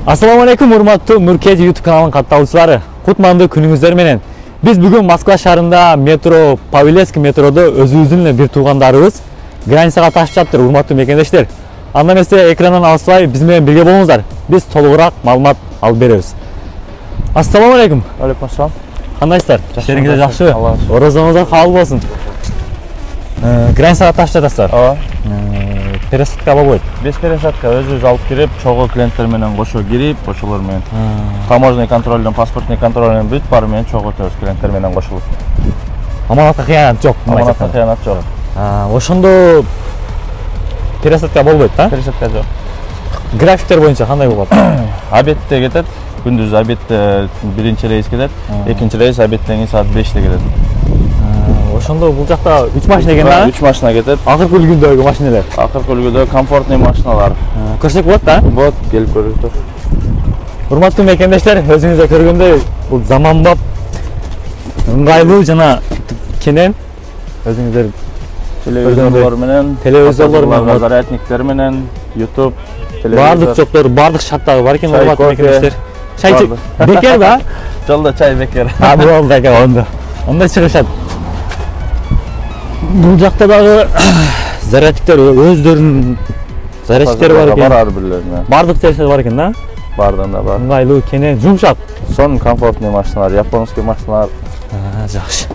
Assalamu alaikum урматтуу Nurkej YouTube kanalının kattалуучулары. Кутмандуу күнүңүздөр менен. Биз бүгүн Москва шаарында метро Павелецкий метрода өзүбүздүн эле бир туугандарыбыз границага ташып жатыр, урматтуу мекендештер. Анда эмесе экрандан алыспай биз менен бирге болуңуздар. Биз толугураак маалымат алып беребиз. Ассаламу алейкум. Алейкум ассалам. Кандайсыздар? Иштериңиз жакшыбы? Оразаңыздар кабыл болсун. Границага ташып жатасыздар. Ооба. Пересадка болбойт. Без пересадка өзүбүз алып кирип, чогуу клиенттер менен кошо кирип, ошолор менен таможенный контролдон, паспортный контролдон бүт баары менен чогуу өтөбүз клиенттер менен кошулуп. Аманатка кыянат жок. Аманатка кыянат жок. Ошондо пересадка болбойт да? Пересадка жок. Графиктер боюнча кандай болот? Обедте кетет. Күндүз обедте биринчи рейс кетет, экинчи рейс обедтен кийин саат 5те кетет. Ошондо бул жакта 3 машина экен да? 3 машина кетет. Акыркы үлгүдөгү машиналар. Акыркы үлгүдө комфортный машиналар. Көрсөк болот да? Болот, келип көрүңүздөр. Урматтуу мекендештер, өзүңүздөр көргөндөй бул заманбап ыңгайлуу жана кенен өзүңүздөр Телевизорлор менен, телевизорлор менен, зарядниктер менен, YouTube, баардык жоктор, бардык шарттагы бар экен урматтуу мекендештер. Чай бекер ба? Жолдо чай бекер. Болду экен онда. Онда чыгышат. Бул жакта дагы зарядниктер өздөрүнүн зарядниктери бар экен. Бар бирлерине. Бардык жерде бар экен да? Бардыгында бар. Ыңгайлуу, кенен, жумшак. Сон комфортный машиналар, японский машиналар. Жакшы.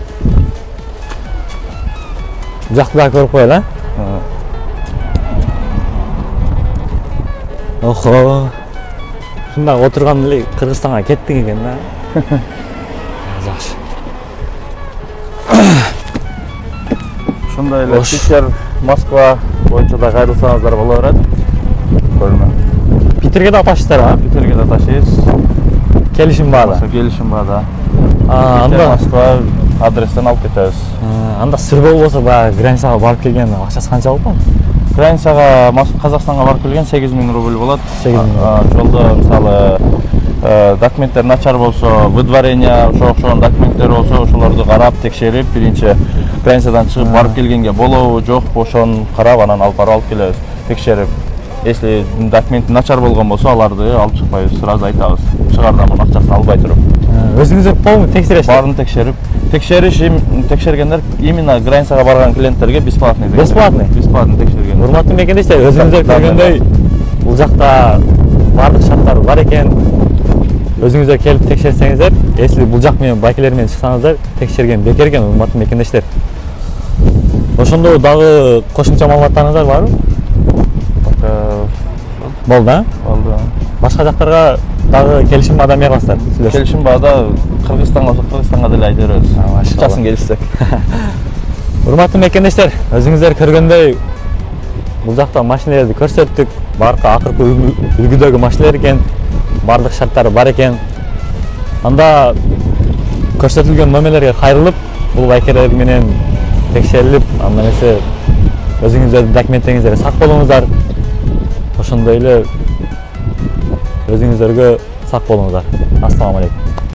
Жакты да көрүп коелу, Охо. Шунда отурган эле Кыргызстанга кеттиң экен да. Жакшы. Ушундай эле Питер, Москва боюнча да кайрылсаңыздар боло берет. Көрмө. Питерге да ташыйсыздар, а? Питерге да ташыйбыз. Келишим баада. Келишим баада. Анда Москва адрестен алып кетебиз. Анда сыр болбосо баягы границага барып келген акчасы канча болот? Границага Казакстанга барып келген 8000 рубль болот. 8000. Жолдо мисалы документтер начар болсо, выдворение ошол документтер болсо, ошолорду карап, текшерип, биринчи границадан чыгып барып келгенге болобу, жокпу, ошону карап, анан алып барып алып келебиз, текшерип. Если документ начар болгон болсо, аларды алып чыкпайбыз, сразу айтабыз. Чыгардан мунун акчасын албай туруп. Өзүңүздөр полный текшересиз? Баарын текшерип, текшергендер именно границага барган клиенттерге бесплатный. Бесплатный? Бесплатный текшерген. Урматтуу мекендештер, өзүңүздөр көргөндөй бул жакта бардык шарттар бар экен. Өзүңүздөр келип текшерсеңиздер, если бул жак менен байкелер менен чыксаңыздар, текшерген бекер экен, урматтуу мекендештер. Ошондо дагы кошумча маалыматтарыңыздар барбы? Болду, а? Болду. Башка жактарга дагы келишим баада эмне кыласыздар? Келишим баада Кыргызстанга болсо Кыргызстанга деле айта беребиз. Акчасын келишсек. Урматтуу мекендештер, өзүңүздөр көргөндөй бул жакта машиналарды көрсөттүк. Бааркы акыркы үлгүдөгү машиналар экен. Бардык шарттары бар экен. Анда көрсөтүлгөн номерлерге кайрылып, бул байкелер менен текшерилип, анда эмесе өзүңүздөрдүн документтериңиздерге сак болуңуздар. Ошондой эле өзүңүздөргө сак болуңуздар. Ассаламу алейкум.